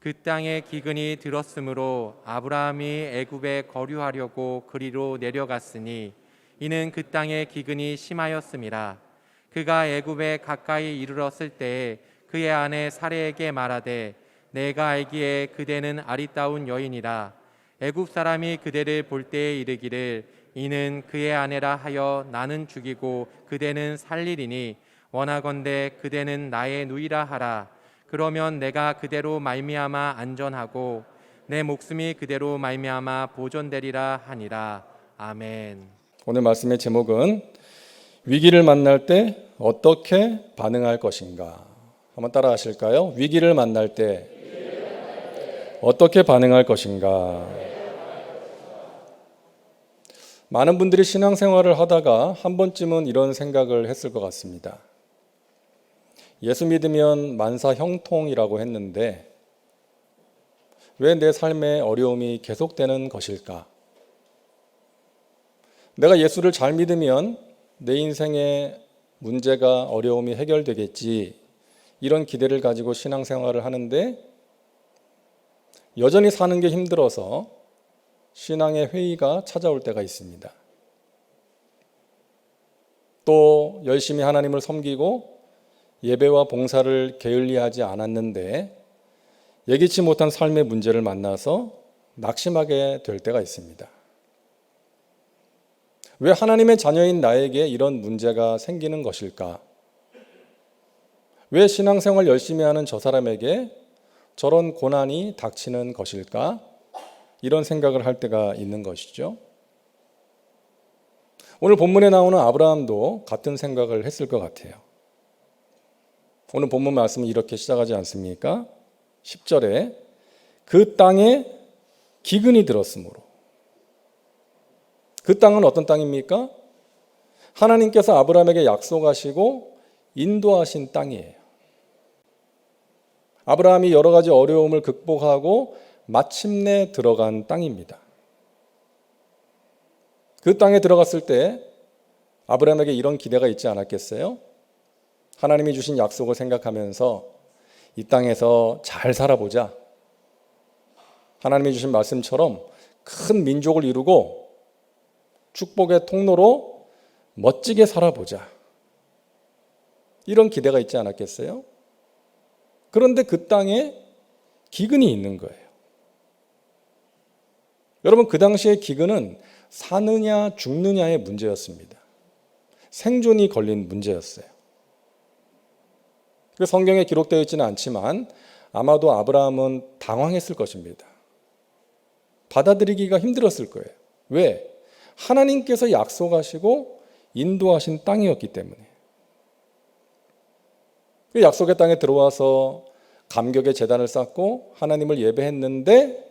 그 땅에 기근이 들었으므로 아브라함이 애굽에 거류하려고 그리로 내려갔으니 이는 그 땅에 기근이 심하였음이라. 그가 애굽에 가까이 이르렀을 때에 그의 아내 사레에게 말하되 내가 알기에 그대는 아리따운 여인이라. 애굽 사람이 그대를 볼 때에 이르기를 이는 그의 아내라 하여 나는 죽이고 그대는 살리리니 원하건대 그대는 나의 누이라 하라. 그러면 내가 그대로 말미암아 안전하고 내 목숨이 그대로 말미암아 보존되리라 하니라. 아멘. 오늘 말씀의 제목은 위기를 만날 때 어떻게 반응할 것인가. 한번 따라 하실까요? 위기를 만날 때 어떻게 반응할 것인가. 많은 분들이 신앙생활을 하다가 한 번쯤은 이런 생각을 했을 것 같습니다. 예수 믿으면 만사 형통이라고 했는데 왜 내 삶에 어려움이 계속되는 것일까? 내가 예수를 잘 믿으면 내 인생의 문제가 어려움이 해결되겠지, 이런 기대를 가지고 신앙생활을 하는데 여전히 사는 게 힘들어서 신앙의 회의가 찾아올 때가 있습니다. 또 열심히 하나님을 섬기고 예배와 봉사를 게을리하지 않았는데 예기치 못한 삶의 문제를 만나서 낙심하게 될 때가 있습니다. 왜 하나님의 자녀인 나에게 이런 문제가 생기는 것일까? 왜 신앙생활 열심히 하는 저 사람에게 저런 고난이 닥치는 것일까? 이런 생각을 할 때가 있는 것이죠. 오늘 본문에 나오는 아브라함도 같은 생각을 했을 것 같아요. 오늘 본문 말씀은 이렇게 시작하지 않습니까? 10절에 그 땅에 기근이 들었으므로. 그 땅은 어떤 땅입니까? 하나님께서 아브라함에게 약속하시고 인도하신 땅이에요. 아브라함이 여러 가지 어려움을 극복하고 마침내 들어간 땅입니다. 그 땅에 들어갔을 때 아브라함에게 이런 기대가 있지 않았겠어요? 하나님이 주신 약속을 생각하면서 이 땅에서 잘 살아보자. 하나님이 주신 말씀처럼 큰 민족을 이루고 축복의 통로로 멋지게 살아보자. 이런 기대가 있지 않았겠어요? 그런데 그 땅에 기근이 있는 거예요. 여러분, 그 당시의 기근은 사느냐 죽느냐의 문제였습니다. 생존이 걸린 문제였어요. 성경에 기록되어 있지는 않지만 아마도 아브라함은 당황했을 것입니다. 받아들이기가 힘들었을 거예요. 왜? 하나님께서 약속하시고 인도하신 땅이었기 때문에. 그 약속의 땅에 들어와서 감격의 제단을 쌓고 하나님을 예배했는데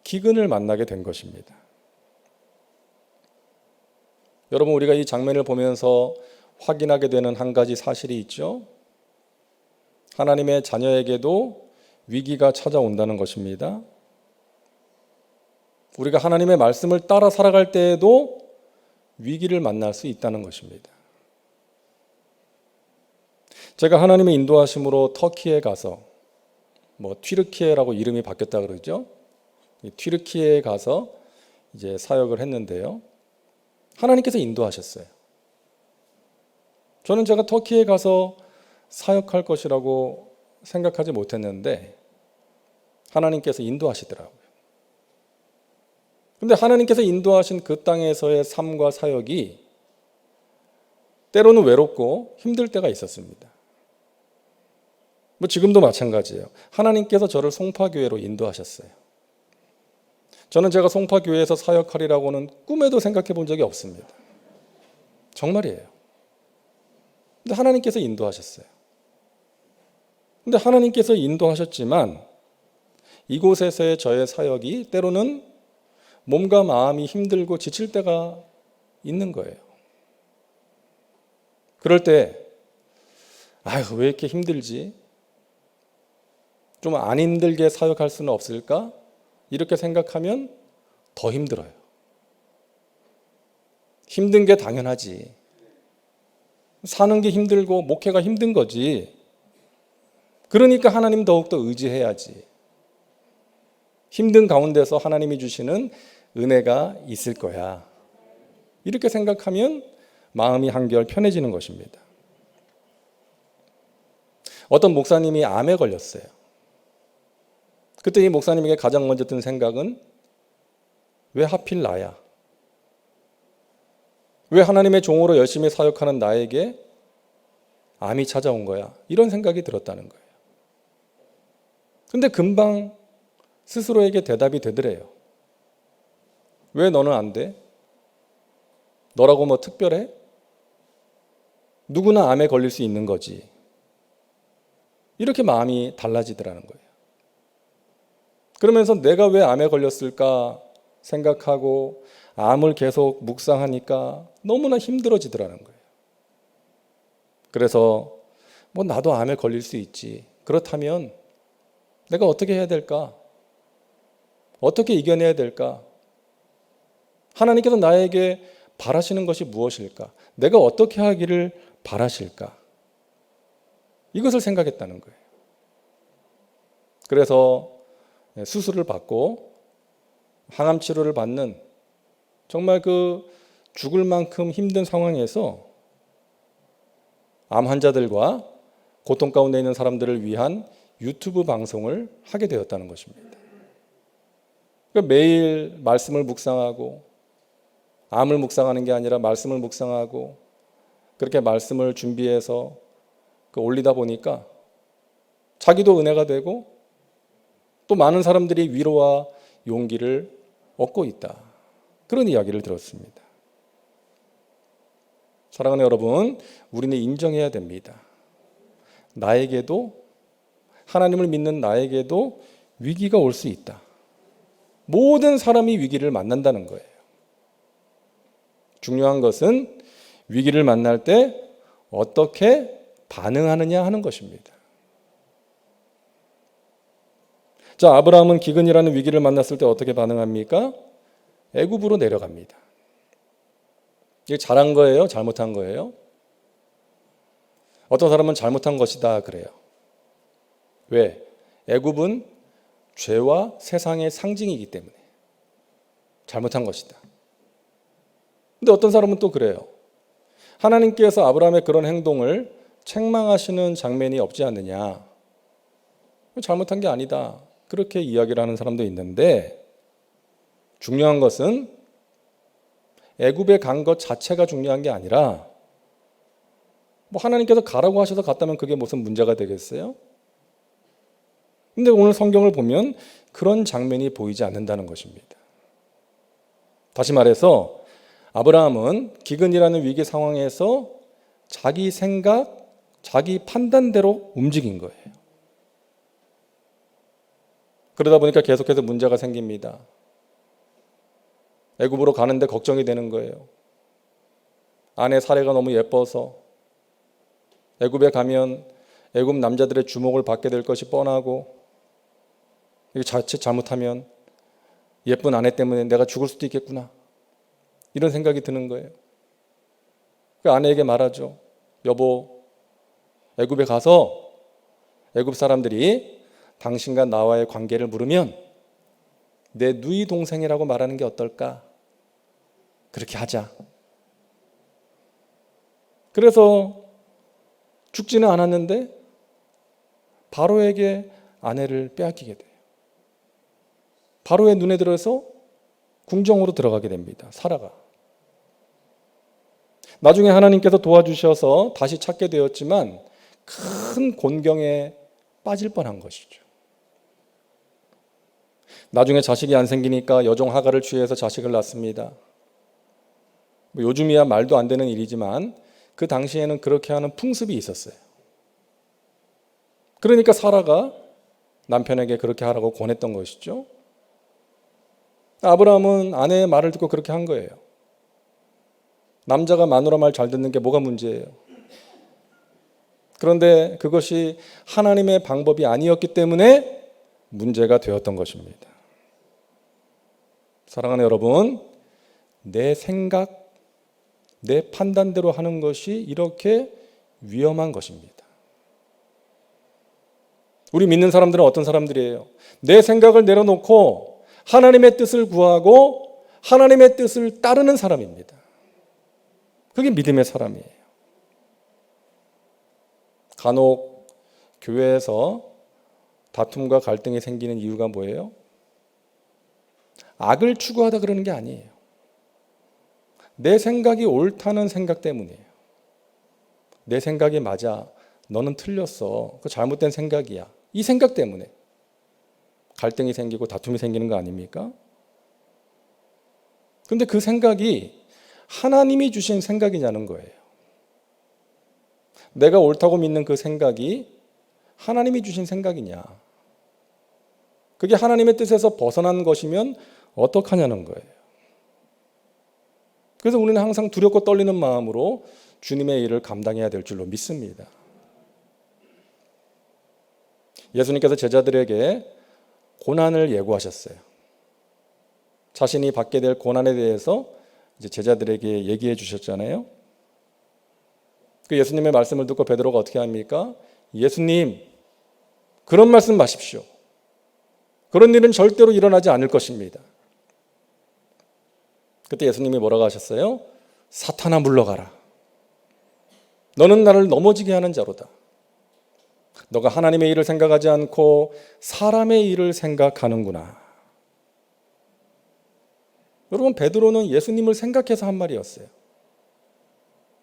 기근을 만나게 된 것입니다. 여러분, 우리가 이 장면을 보면서 확인하게 되는 한 가지 사실이 있죠. 하나님의 자녀에게도 위기가 찾아온다는 것입니다. 우리가 하나님의 말씀을 따라 살아갈 때에도 위기를 만날 수 있다는 것입니다. 제가 하나님의 인도하심으로 터키에 가서 튀르키예라고 이름이 바뀌었다 그러죠. 튀르키예에 가서 이제 사역을 했는데요. 하나님께서 인도하셨어요. 저는 제가 터키에 가서 사역할 것이라고 생각하지 못했는데 하나님께서 인도하시더라고요. 그런데 하나님께서 인도하신 그 땅에서의 삶과 사역이 때로는 외롭고 힘들 때가 있었습니다. 지금도 마찬가지예요. 하나님께서 저를 송파교회로 인도하셨어요. 저는 제가 송파교회에서 사역하리라고는 꿈에도 생각해 본 적이 없습니다. 정말이에요. 근데 하나님께서 인도하셨어요. 근데 하나님께서 인도하셨지만 이곳에서의 저의 사역이 때로는 몸과 마음이 힘들고 지칠 때가 있는 거예요. 그럴 때 왜 이렇게 힘들지? 좀 안 힘들게 사역할 수는 없을까? 이렇게 생각하면 더 힘들어요. 힘든 게 당연하지. 사는 게 힘들고 목회가 힘든 거지. 그러니까 하나님 더욱더 의지해야지. 힘든 가운데서 하나님이 주시는 은혜가 있을 거야. 이렇게 생각하면 마음이 한결 편해지는 것입니다. 어떤 목사님이 암에 걸렸어요. 그때 이 목사님에게 가장 먼저 든 생각은 왜 하필 나야? 왜 하나님의 종으로 열심히 사역하는 나에게 암이 찾아온 거야? 이런 생각이 들었다는 거예요. 근데 금방 스스로에게 대답이 되더래요. 왜 너는 안 돼? 너라고 뭐 특별해? 누구나 암에 걸릴 수 있는 거지. 이렇게 마음이 달라지더라는 거예요. 그러면서 내가 왜 암에 걸렸을까 생각하고 암을 계속 묵상하니까 너무나 힘들어지더라는 거예요. 그래서 뭐 나도 암에 걸릴 수 있지. 그렇다면 내가 어떻게 해야 될까? 어떻게 이겨내야 될까? 하나님께서 나에게 바라시는 것이 무엇일까? 내가 어떻게 하기를 바라실까? 이것을 생각했다는 거예요. 그래서 수술을 받고 항암 치료를 받는 정말 그 죽을 만큼 힘든 상황에서 암 환자들과 고통 가운데 있는 사람들을 위한 유튜브 방송을 하게 되었다는 것입니다. 그러니까 매일 말씀을 묵상하고 암을 묵상하는 게 아니라 말씀을 묵상하고 그렇게 말씀을 준비해서 올리다 보니까 자기도 은혜가 되고 또 많은 사람들이 위로와 용기를 얻고 있다. 그런 이야기를 들었습니다. 사랑하는 여러분, 우리는 인정해야 됩니다. 나에게도 하나님을 믿는 나에게도 위기가 올 수 있다. 모든 사람이 위기를 만난다는 거예요. 중요한 것은 위기를 만날 때 어떻게 반응하느냐 하는 것입니다. 자, 아브라함은 기근이라는 위기를 만났을 때 어떻게 반응합니까? 애굽으로 내려갑니다. 이게 잘한 거예요? 잘못한 거예요? 어떤 사람은 잘못한 것이다 그래요. 왜? 애굽은 죄와 세상의 상징이기 때문에 잘못한 것이다. 근데 어떤 사람은 또 그래요. 하나님께서 아브라함의 그런 행동을 책망하시는 장면이 없지 않느냐. 잘못한 게 아니다. 그렇게 이야기를 하는 사람도 있는데 중요한 것은 애굽에 간 것 자체가 중요한 게 아니라 뭐 하나님께서 가라고 하셔서 갔다면 그게 무슨 문제가 되겠어요? 근데 오늘 성경을 보면 그런 장면이 보이지 않는다는 것입니다. 다시 말해서 아브라함은 기근이라는 위기 상황에서 자기 생각, 자기 판단대로 움직인 거예요. 그러다 보니까 계속해서 문제가 생깁니다. 애굽으로 가는데 걱정이 되는 거예요. 아내 사례가 너무 예뻐서 애굽에 가면 애굽 남자들의 주목을 받게 될 것이 뻔하고 이게 자칫 잘못하면 예쁜 아내 때문에 내가 죽을 수도 있겠구나. 이런 생각이 드는 거예요. 그 아내에게 말하죠. 여보, 애굽에 가서 애굽 사람들이 당신과 나와의 관계를 물으면 내 누이 동생이라고 말하는 게 어떨까? 그렇게 하자. 그래서 죽지는 않았는데 바로에게 아내를 빼앗기게 돼요. 바로의 눈에 들어서 궁정으로 들어가게 됩니다. 사라가. 나중에 하나님께서 도와주셔서 다시 찾게 되었지만 큰 곤경에 빠질 뻔한 것이죠. 나중에 자식이 안 생기니까 여종 하가를 취해서 자식을 낳습니다. 요즘이야 말도 안 되는 일이지만 그 당시에는 그렇게 하는 풍습이 있었어요. 그러니까 사라가 남편에게 그렇게 하라고 권했던 것이죠. 아브라함은 아내의 말을 듣고 그렇게 한 거예요. 남자가 마누라 말 잘 듣는 게 뭐가 문제예요? 그런데 그것이 하나님의 방법이 아니었기 때문에 문제가 되었던 것입니다. 사랑하는 여러분, 내 생각, 내 판단대로 하는 것이 이렇게 위험한 것입니다. 우리 믿는 사람들은 어떤 사람들이에요? 내 생각을 내려놓고 하나님의 뜻을 구하고 하나님의 뜻을 따르는 사람입니다. 그게 믿음의 사람이에요. 간혹 교회에서 다툼과 갈등이 생기는 이유가 뭐예요? 악을 추구하다 그러는 게 아니에요. 내 생각이 옳다는 생각 때문이에요. 내 생각이 맞아. 너는 틀렸어. 그 잘못된 생각이야. 이 생각 때문에 갈등이 생기고 다툼이 생기는 거 아닙니까? 근데 그 생각이 하나님이 주신 생각이냐는 거예요. 내가 옳다고 믿는 그 생각이 하나님이 주신 생각이냐. 그게 하나님의 뜻에서 벗어난 것이면 어떡하냐는 거예요. 그래서 우리는 항상 두렵고 떨리는 마음으로 주님의 일을 감당해야 될 줄로 믿습니다. 예수님께서 제자들에게 고난을 예고하셨어요. 자신이 받게 될 고난에 대해서 이제 제자들에게 얘기해 주셨잖아요. 그 예수님의 말씀을 듣고 베드로가 어떻게 합니까? 예수님, 그런 말씀 마십시오. 그런 일은 절대로 일어나지 않을 것입니다. 그때 예수님이 뭐라고 하셨어요? 사탄아 물러가라. 너는 나를 넘어지게 하는 자로다. 너가 하나님의 일을 생각하지 않고 사람의 일을 생각하는구나. 여러분, 베드로는 예수님을 생각해서 한 말이었어요.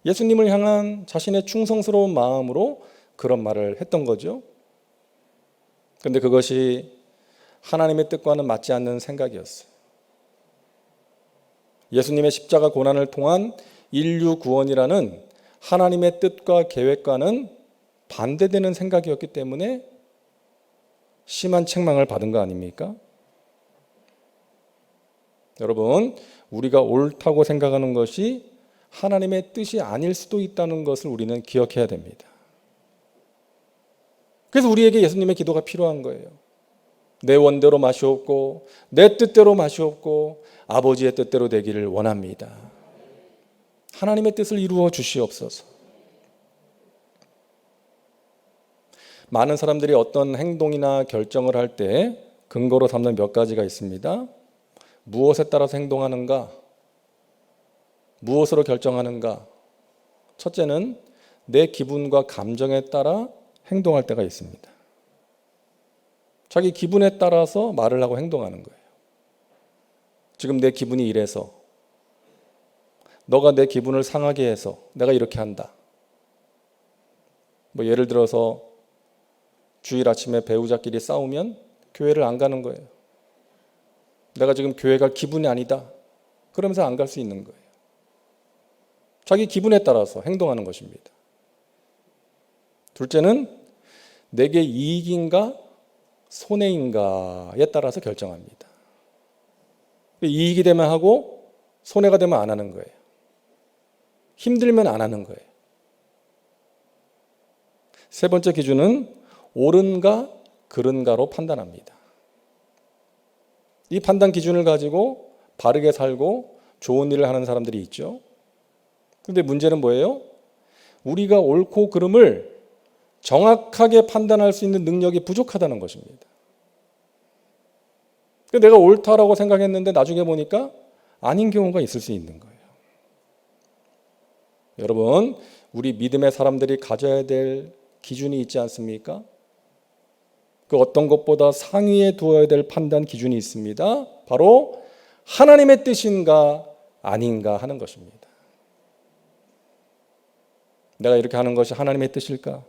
예수님을 향한 자신의 충성스러운 마음으로 그런 말을 했던 거죠. 그런데 그것이 하나님의 뜻과는 맞지 않는 생각이었어요. 예수님의 십자가 고난을 통한 인류 구원이라는 하나님의 뜻과 계획과는 반대되는 생각이었기 때문에 심한 책망을 받은 거 아닙니까? 여러분, 우리가 옳다고 생각하는 것이 하나님의 뜻이 아닐 수도 있다는 것을 우리는 기억해야 됩니다. 그래서 우리에게 예수님의 기도가 필요한 거예요. 내 원대로 마시옵고 내 뜻대로 마시옵고 아버지의 뜻대로 되기를 원합니다. 하나님의 뜻을 이루어 주시옵소서. 많은 사람들이 어떤 행동이나 결정을 할 때 근거로 삼는 몇 가지가 있습니다. 무엇에 따라서 행동하는가? 무엇으로 결정하는가? 첫째는 내 기분과 감정에 따라 행동할 때가 있습니다. 자기 기분에 따라서 말을 하고 행동하는 거예요. 지금 내 기분이 이래서, 너가 내 기분을 상하게 해서 내가 이렇게 한다. 뭐 예를 들어서 주일 아침에 배우자끼리 싸우면 교회를 안 가는 거예요. 내가 지금 교회 갈 기분이 아니다. 그러면서 안 갈 수 있는 거예요. 자기 기분에 따라서 행동하는 것입니다. 둘째는 내게 이익인가 손해인가에 따라서 결정합니다. 이익이 되면 하고 손해가 되면 안 하는 거예요. 힘들면 안 하는 거예요. 세 번째 기준은 옳은가 그른가로 판단합니다. 이 판단 기준을 가지고 바르게 살고 좋은 일을 하는 사람들이 있죠. 그런데 문제는 뭐예요? 우리가 옳고 그름을 정확하게 판단할 수 있는 능력이 부족하다는 것입니다. 내가 옳다라고 생각했는데 나중에 보니까 아닌 경우가 있을 수 있는 거예요. 여러분, 우리 믿음의 사람들이 가져야 될 기준이 있지 않습니까? 그 어떤 것보다 상위에 두어야 될 판단 기준이 있습니다. 바로 하나님의 뜻인가 아닌가 하는 것입니다. 내가 이렇게 하는 것이 하나님의 뜻일까?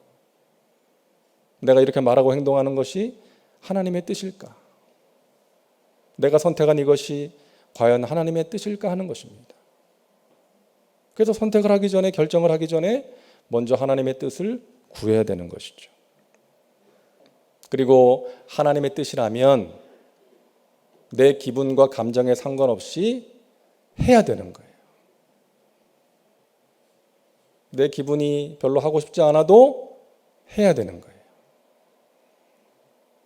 내가 이렇게 말하고 행동하는 것이 하나님의 뜻일까? 내가 선택한 이것이 과연 하나님의 뜻일까 하는 것입니다. 그래서 선택을 하기 전에, 결정을 하기 전에 먼저 하나님의 뜻을 구해야 되는 것이죠. 그리고 하나님의 뜻이라면 내 기분과 감정에 상관없이 해야 되는 거예요. 내 기분이 별로 하고 싶지 않아도 해야 되는 거예요.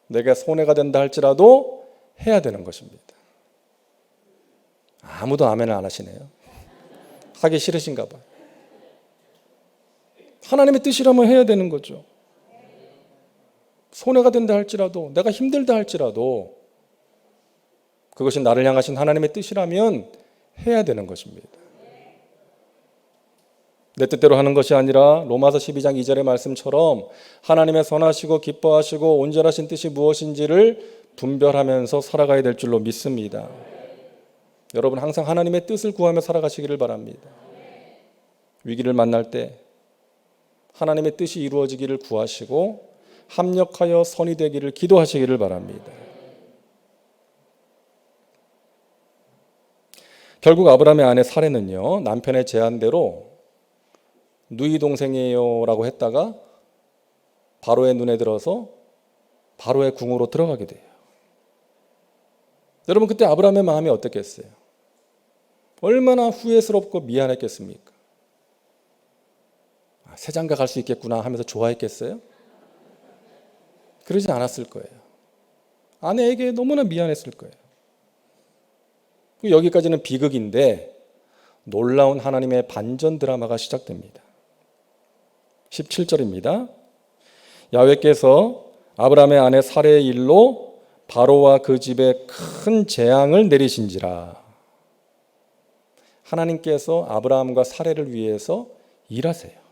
내가 손해가 된다 할지라도 해야 되는 것입니다. 아무도 아멘을 안 하시네요. 하기 싫으신가 봐요. 하나님의 뜻이라면 해야 되는 거죠. 손해가 된다 할지라도, 내가 힘들다 할지라도 그것이 나를 향하신 하나님의 뜻이라면 해야 되는 것입니다. 내 뜻대로 하는 것이 아니라 로마서 12장 2절의 말씀처럼 하나님의 선하시고 기뻐하시고 온전하신 뜻이 무엇인지를 분별하면서 살아가야 될 줄로 믿습니다. 여러분 항상 하나님의 뜻을 구하며 살아가시기를 바랍니다. 위기를 만날 때 하나님의 뜻이 이루어지기를 구하시고 합력하여 선이 되기를 기도하시기를 바랍니다. 결국 아브라함의 아내 사레는요, 남편의 제안대로 누이 동생이에요 라고 했다가 바로의 눈에 들어서 바로의 궁으로 들어가게 돼요. 여러분 그때 아브라함의 마음이 어떻겠어요? 얼마나 후회스럽고 미안했겠습니까? 새 장가 갈 수 있겠구나 하면서 좋아했겠어요? 그러지 않았을 거예요. 아내에게 너무나 미안했을 거예요. 여기까지는 비극인데 놀라운 하나님의 반전 드라마가 시작됩니다. 17절입니다. 야훼께서 아브라함의 아내 사레의 일로 바로와 그 집에 큰 재앙을 내리신지라. 하나님께서 아브라함과 사레를 위해서 일하세요.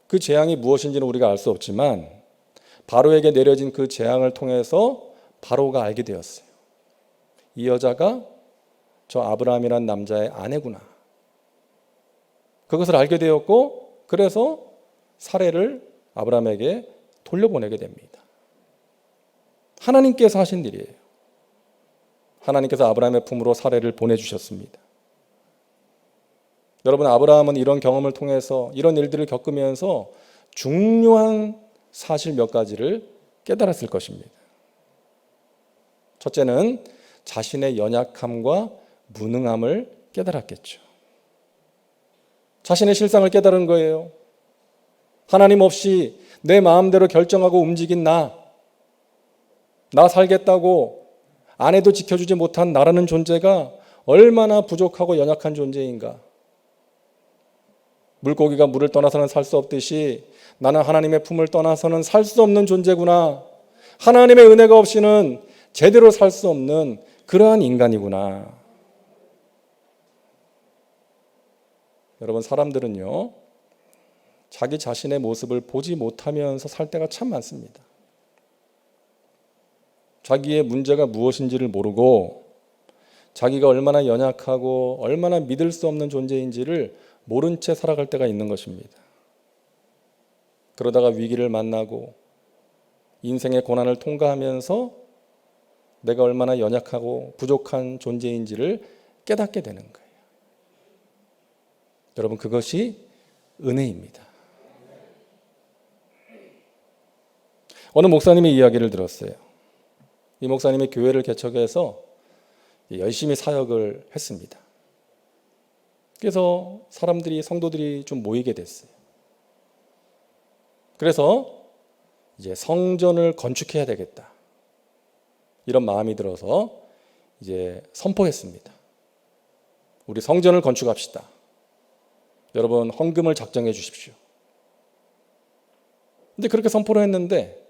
그 재앙이 무엇인지는 우리가 알 수 없지만 바로에게 내려진 그 재앙을 통해서 바로가 알게 되었어요. 이 여자가 저 아브라함이란 남자의 아내구나. 그것을 알게 되었고 그래서 사레를 아브라함에게 돌려보내게 됩니다. 하나님께서 하신 일이에요. 하나님께서 아브라함의 품으로 사레를 보내주셨습니다. 여러분 아브라함은 이런 경험을 통해서 이런 일들을 겪으면서 중요한 사실 몇 가지를 깨달았을 것입니다. 첫째는 자신의 연약함과 무능함을 깨달았겠죠. 자신의 실상을 깨달은 거예요. 하나님 없이 내 마음대로 결정하고 움직인 나 살겠다고 아내도 지켜주지 못한 나라는 존재가 얼마나 부족하고 연약한 존재인가. 물고기가 물을 떠나서는 살 수 없듯이 나는 하나님의 품을 떠나서는 살 수 없는 존재구나. 하나님의 은혜가 없이는 제대로 살 수 없는 그러한 인간이구나. 여러분 사람들은요 자기 자신의 모습을 보지 못하면서 살 때가 참 많습니다. 자기의 문제가 무엇인지를 모르고 자기가 얼마나 연약하고 얼마나 믿을 수 없는 존재인지를 모른 채 살아갈 때가 있는 것입니다. 그러다가 위기를 만나고 인생의 고난을 통과하면서 내가 얼마나 연약하고 부족한 존재인지를 깨닫게 되는 거예요. 여러분 그것이 은혜입니다. 어느 목사님의 이야기를 들었어요. 이 목사님이 교회를 개척해서 열심히 사역을 했습니다. 그래서 성도들이 좀 모이게 됐어요. 그래서 이제 성전을 건축해야 되겠다. 이런 마음이 들어서 이제 선포했습니다. 우리 성전을 건축합시다. 여러분 헌금을 작정해 주십시오. 근데 그렇게 선포를 했는데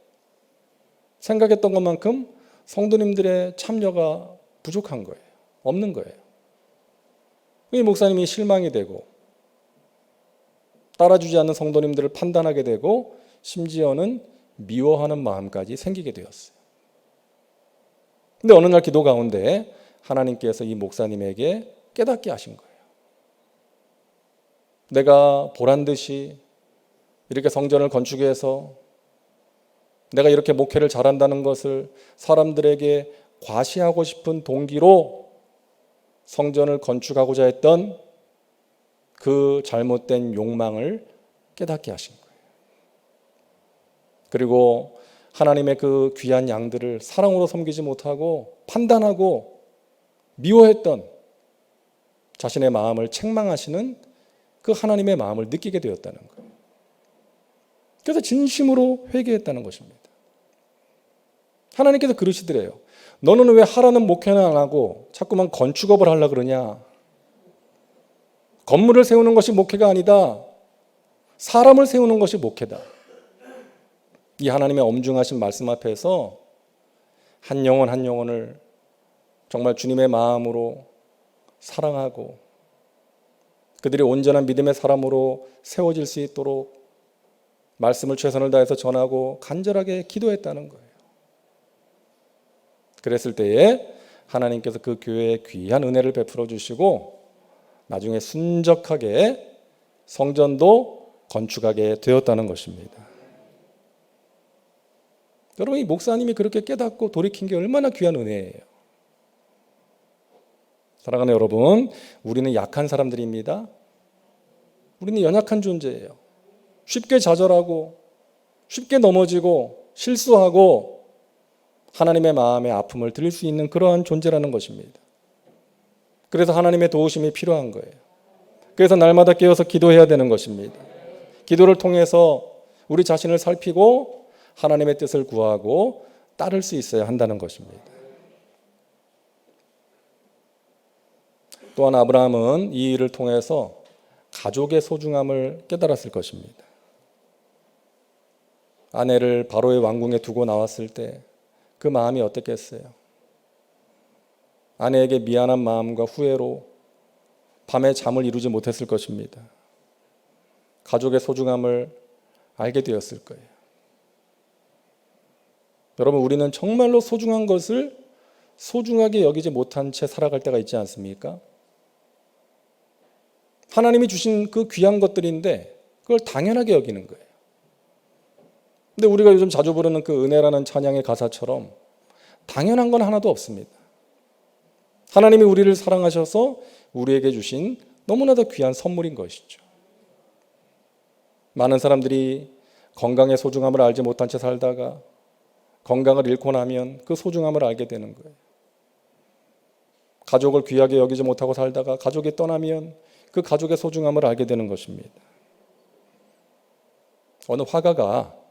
생각했던 것만큼 성도님들의 참여가 부족한 거예요. 없는 거예요. 이 목사님이 실망이 되고 따라주지 않는 성도님들을 판단하게 되고 심지어는 미워하는 마음까지 생기게 되었어요. 근데 어느 날 기도 가운데 하나님께서 이 목사님에게 깨닫게 하신 거예요. 내가 보란듯이 이렇게 성전을 건축해서 내가 이렇게 목회를 잘한다는 것을 사람들에게 과시하고 싶은 동기로 성전을 건축하고자 했던 그 잘못된 욕망을 깨닫게 하신 거예요. 그리고 하나님의 그 귀한 양들을 사랑으로 섬기지 못하고 판단하고 미워했던 자신의 마음을 책망하시는 그 하나님의 마음을 느끼게 되었다는 거예요. 그래서 진심으로 회개했다는 것입니다. 하나님께서 그러시더래요. 너는 왜 하라는 목회는 안 하고 자꾸만 건축업을 하려고 그러냐. 건물을 세우는 것이 목회가 아니다. 사람을 세우는 것이 목회다. 이 하나님의 엄중하신 말씀 앞에서 한 영혼 한 영혼을 정말 주님의 마음으로 사랑하고 그들이 온전한 믿음의 사람으로 세워질 수 있도록 말씀을 최선을 다해서 전하고 간절하게 기도했다는 거예요. 그랬을 때에 하나님께서 그 교회에 귀한 은혜를 베풀어 주시고 나중에 순적하게 성전도 건축하게 되었다는 것입니다. 여러분, 이 목사님이 그렇게 깨닫고 돌이킨 게 얼마나 귀한 은혜예요. 사랑하는 여러분, 우리는 약한 사람들입니다. 우리는 연약한 존재예요. 쉽게 좌절하고 쉽게 넘어지고 실수하고 하나님의 마음의 아픔을 드릴 수 있는 그러한 존재라는 것입니다. 그래서 하나님의 도우심이 필요한 거예요. 그래서 날마다 깨어서 기도해야 되는 것입니다. 기도를 통해서 우리 자신을 살피고 하나님의 뜻을 구하고 따를 수 있어야 한다는 것입니다. 또한 아브라함은 이 일을 통해서 가족의 소중함을 깨달았을 것입니다. 아내를 바로의 왕궁에 두고 나왔을 때 그 마음이 어땠겠어요? 아내에게 미안한 마음과 후회로 밤에 잠을 이루지 못했을 것입니다. 가족의 소중함을 알게 되었을 거예요. 여러분, 우리는 정말로 소중한 것을 소중하게 여기지 못한 채 살아갈 때가 있지 않습니까? 하나님이 주신 그 귀한 것들인데 그걸 당연하게 여기는 거예요. 근데 우리가 요즘 자주 부르는 그 은혜라는 찬양의 가사처럼 당연한 건 하나도 없습니다. 하나님이 우리를 사랑하셔서 우리에게 주신 너무나도 귀한 선물인 것이죠. 많은 사람들이 건강의 소중함을 알지 못한 채 살다가 건강을 잃고 나면 그 소중함을 알게 되는 거예요. 가족을 귀하게 여기지 못하고 살다가 가족이 떠나면 그 가족의 소중함을 알게 되는 것입니다. 어느 화가가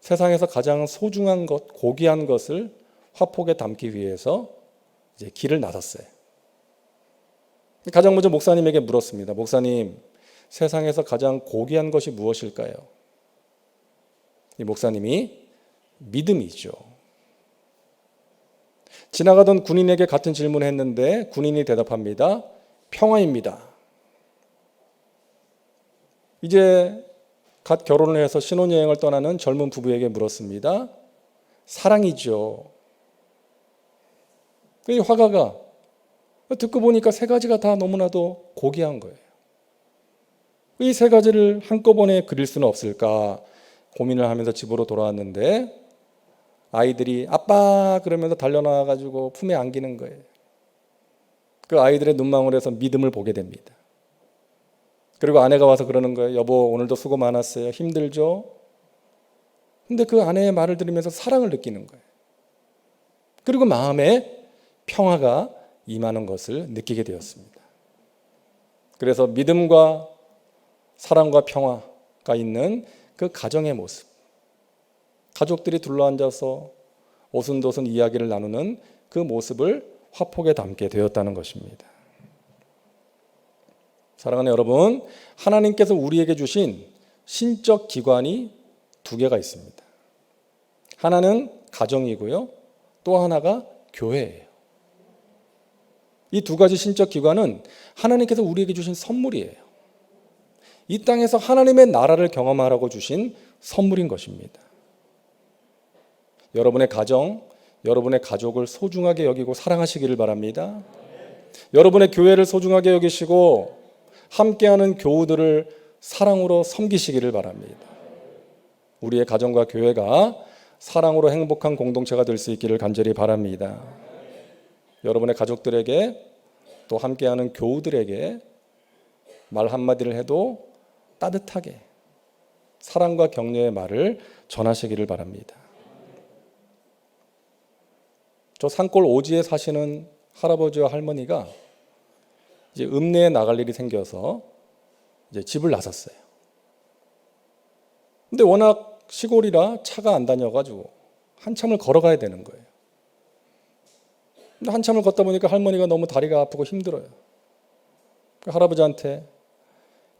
세상에서 가장 소중한 것, 고귀한 것을 화폭에 담기 위해서 이제 길을 나섰어요. 가장 먼저 목사님에게 물었습니다. 목사님, 세상에서 가장 고귀한 것이 무엇일까요? 이 목사님이 믿음이죠. 지나가던 군인에게 같은 질문을 했는데 군인이 대답합니다. 평화입니다. 이제 갓 결혼을 해서 신혼여행을 떠나는 젊은 부부에게 물었습니다. 사랑이죠. 이 화가가 듣고 보니까 세 가지가 다 너무나도 고귀한 거예요. 이 세 가지를 한꺼번에 그릴 수는 없을까 고민을 하면서 집으로 돌아왔는데 아이들이 아빠 그러면서 달려나와가지고 품에 안기는 거예요. 그 아이들의 눈망울에서 믿음을 보게 됩니다. 그리고 아내가 와서 그러는 거예요. 여보, 오늘도 수고 많았어요. 힘들죠? 근데 그 아내의 말을 들으면서 사랑을 느끼는 거예요. 그리고 마음에 평화가 임하는 것을 느끼게 되었습니다. 그래서 믿음과 사랑과 평화가 있는 그 가정의 모습, 가족들이 둘러앉아서 오순도순 이야기를 나누는 그 모습을 화폭에 담게 되었다는 것입니다. 사랑하는 여러분, 하나님께서 우리에게 주신 신적 기관이 두 개가 있습니다. 하나는 가정이고요, 또 하나가 교회예요. 이 두 가지 신적 기관은 하나님께서 우리에게 주신 선물이에요. 이 땅에서 하나님의 나라를 경험하라고 주신 선물인 것입니다. 여러분의 가정, 여러분의 가족을 소중하게 여기고 사랑하시기를 바랍니다. 여러분의 교회를 소중하게 여기시고 함께하는 교우들을 사랑으로 섬기시기를 바랍니다. 우리의 가정과 교회가 사랑으로 행복한 공동체가 될 수 있기를 간절히 바랍니다. 여러분의 가족들에게 또 함께하는 교우들에게 말 한마디를 해도 따뜻하게 사랑과 격려의 말을 전하시기를 바랍니다. 저 산골 오지에 사시는 할아버지와 할머니가 이제 읍내에 나갈 일이 생겨서 이제 집을 나섰어요. 근데 워낙 시골이라 차가 안 다녀가지고 한참을 걸어가야 되는 거예요. 근데 한참을 걷다 보니까 할머니가 너무 다리가 아프고 힘들어요. 그 할아버지한테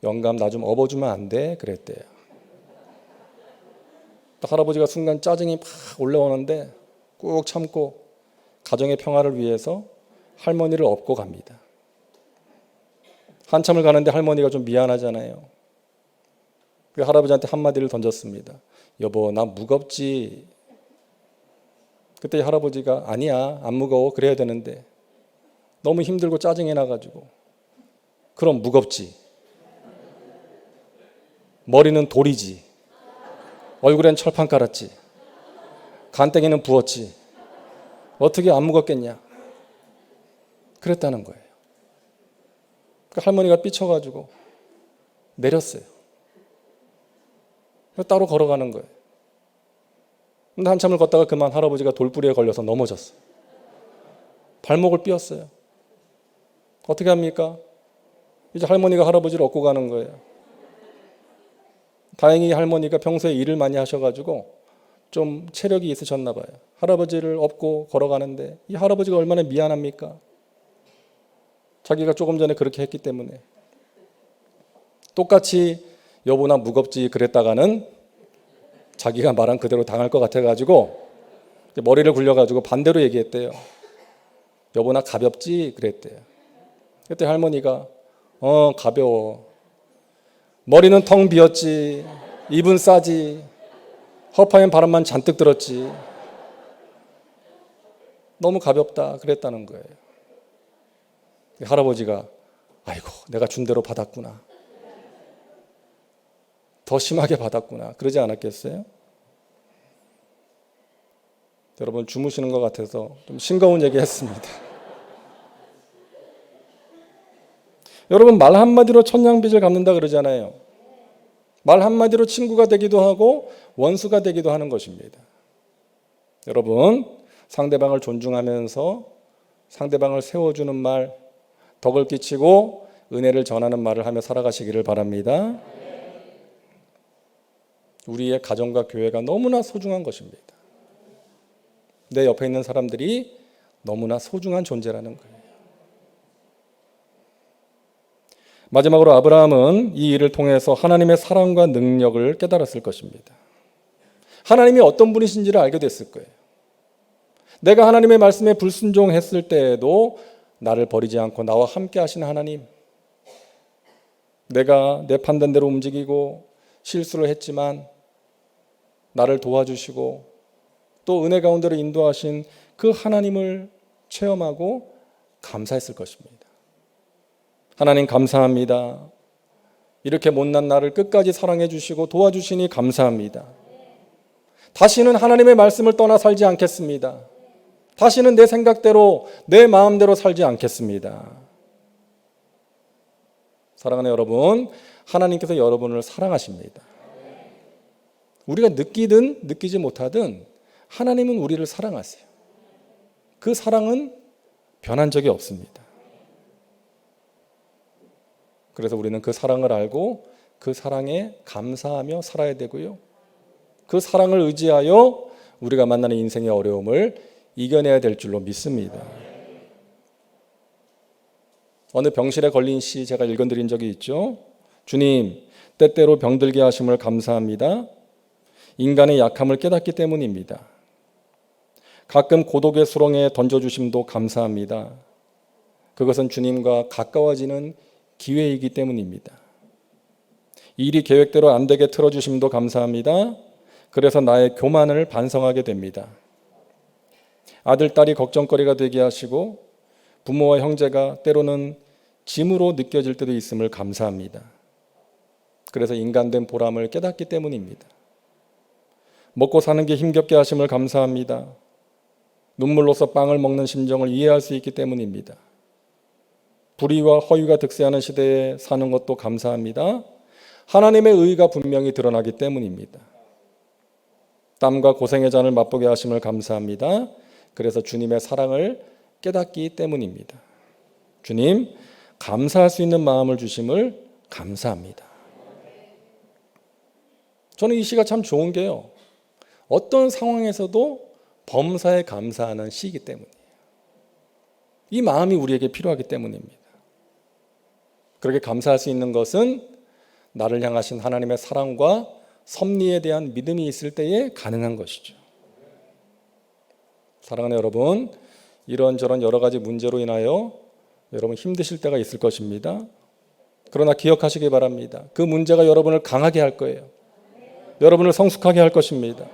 영감 나 좀 업어주면 안 돼? 그랬대요. 할아버지가 순간 짜증이 막 올라오는데 꾹 참고 가정의 평화를 위해서 할머니를 업고 갑니다. 한참을 가는데 할머니가 좀 미안하잖아요. 그 할아버지한테 한마디를 던졌습니다. 여보, 나 무겁지? 그때 할아버지가 아니야, 안 무거워, 그래야 되는데 너무 힘들고 짜증이 나가지고 그럼 무겁지? 머리는 돌이지? 얼굴엔 철판 깔았지? 간땡이는 부었지? 어떻게 안 무겁겠냐? 그랬다는 거예요. 할머니가 삐쳐가지고 내렸어요. 따로 걸어가는 거예요. 근데 한참을 걷다가 그만 할아버지가 돌부리에 걸려서 넘어졌어요. 발목을 삐었어요. 어떻게 합니까? 이제 할머니가 할아버지를 업고 가는 거예요. 다행히 할머니가 평소에 일을 많이 하셔가지고 좀 체력이 있으셨나 봐요. 할아버지를 업고 걸어가는데 이 할아버지가 얼마나 미안합니까? 자기가 조금 전에 그렇게 했기 때문에. 똑같이 여보 나 무겁지 그랬다가는 자기가 말한 그대로 당할 것 같아가지고 머리를 굴려가지고 반대로 얘기했대요. 여보 나 가볍지 그랬대요. 그때 할머니가 가벼워. 머리는 텅 비었지. 입은 싸지. 허파엔 바람만 잔뜩 들었지. 너무 가볍다 그랬다는 거예요. 할아버지가 아이고 내가 준 대로 받았구나. 더 심하게 받았구나. 그러지 않았겠어요? 여러분 주무시는 것 같아서 좀 싱거운 얘기 했습니다. 여러분 말 한마디로 천냥빚을 갚는다 그러잖아요. 말 한마디로 친구가 되기도 하고 원수가 되기도 하는 것입니다. 여러분 상대방을 존중하면서 상대방을 세워주는 말, 덕을 끼치고 은혜를 전하는 말을 하며 살아가시기를 바랍니다. 우리의 가정과 교회가 너무나 소중한 것입니다. 내 옆에 있는 사람들이 너무나 소중한 존재라는 거예요. 마지막으로 아브라함은 이 일을 통해서 하나님의 사랑과 능력을 깨달았을 것입니다. 하나님이 어떤 분이신지를 알게 됐을 거예요. 내가 하나님의 말씀에 불순종했을 때에도 나를 버리지 않고 나와 함께 하시는 하나님, 내가 내 판단대로 움직이고 실수를 했지만 나를 도와주시고 또 은혜 가운데로 인도하신 그 하나님을 체험하고 감사했을 것입니다. 하나님 감사합니다. 이렇게 못난 나를 끝까지 사랑해 주시고 도와주시니 감사합니다. 다시는 하나님의 말씀을 떠나 살지 않겠습니다. 다시는 내 생각대로 내 마음대로 살지 않겠습니다. 사랑하는 여러분, 하나님께서 여러분을 사랑하십니다. 우리가 느끼든 느끼지 못하든 하나님은 우리를 사랑하세요. 그 사랑은 변한 적이 없습니다. 그래서 우리는 그 사랑을 알고 그 사랑에 감사하며 살아야 되고요. 그 사랑을 의지하여 우리가 만나는 인생의 어려움을 이겨내야 될 줄로 믿습니다. 어느 병실에 걸린 시 제가 읽어드린 적이 있죠. 주님, 때때로 병들게 하심을 감사합니다. 인간의 약함을 깨닫기 때문입니다. 가끔 고독의 수렁에 던져주심도 감사합니다. 그것은 주님과 가까워지는 기회이기 때문입니다. 일이 계획대로 안 되게 틀어주심도 감사합니다. 그래서 나의 교만을 반성하게 됩니다. 아들, 딸이 걱정거리가 되게 하시고 부모와 형제가 때로는 짐으로 느껴질 때도 있음을 감사합니다. 그래서 인간된 보람을 깨닫기 때문입니다. 먹고 사는 게 힘겹게 하심을 감사합니다. 눈물로써 빵을 먹는 심정을 이해할 수 있기 때문입니다. 불의와 허위가 득세하는 시대에 사는 것도 감사합니다. 하나님의 의가 분명히 드러나기 때문입니다. 땀과 고생의 잔을 맛보게 하심을 감사합니다. 그래서 주님의 사랑을 깨닫기 때문입니다. 주님, 감사할 수 있는 마음을 주심을 감사합니다. 저는 이 시가 참 좋은 게요. 어떤 상황에서도 범사에 감사하는 시이기 때문이에요. 이 마음이 우리에게 필요하기 때문입니다. 그렇게 감사할 수 있는 것은 나를 향하신 하나님의 사랑과 섭리에 대한 믿음이 있을 때에 가능한 것이죠. 사랑하는 여러분, 이런저런 여러 가지 문제로 인하여 여러분 힘드실 때가 있을 것입니다. 그러나 기억하시기 바랍니다. 그 문제가 여러분을 강하게 할 거예요. 여러분을 성숙하게 할 것입니다.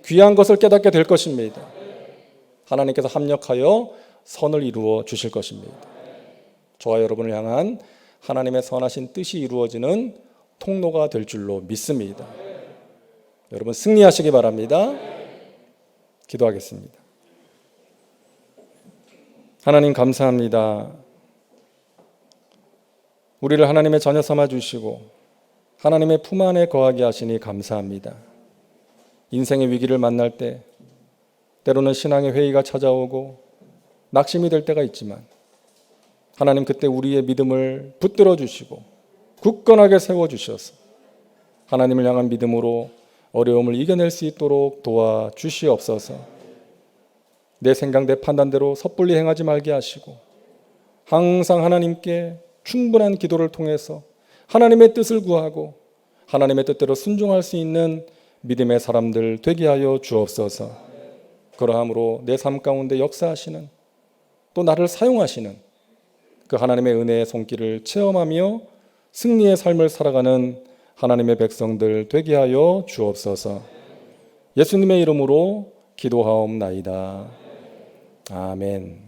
귀한 것을 깨닫게 될 것입니다. 하나님께서 합력하여 선을 이루어 주실 것입니다. 저와 여러분을 향한 하나님의 선하신 뜻이 이루어지는 통로가 될 줄로 믿습니다. 여러분 승리하시기 바랍니다. 기도하겠습니다. 하나님 감사합니다. 우리를 하나님의 자녀 삼아 주시고 하나님의 품 안에 거하게 하시니 감사합니다. 인생의 위기를 만날 때 때로는 신앙의 회의가 찾아오고 낙심이 될 때가 있지만 하나님 그때 우리의 믿음을 붙들어 주시고 굳건하게 세워 주셔서 하나님을 향한 믿음으로 어려움을 이겨낼 수 있도록 도와 주시옵소서. 내 생각 내 판단대로 섣불리 행하지 말게 하시고 항상 하나님께 충분한 기도를 통해서 하나님의 뜻을 구하고 하나님의 뜻대로 순종할 수 있는 믿음의 사람들 되게 하여 주옵소서. 그러함으로 내 삶 가운데 역사하시는 또 나를 사용하시는 그 하나님의 은혜의 손길을 체험하며 승리의 삶을 살아가는 하나님의 백성들 되게 하여 주옵소서. 예수님의 이름으로 기도하옵나이다. 아멘.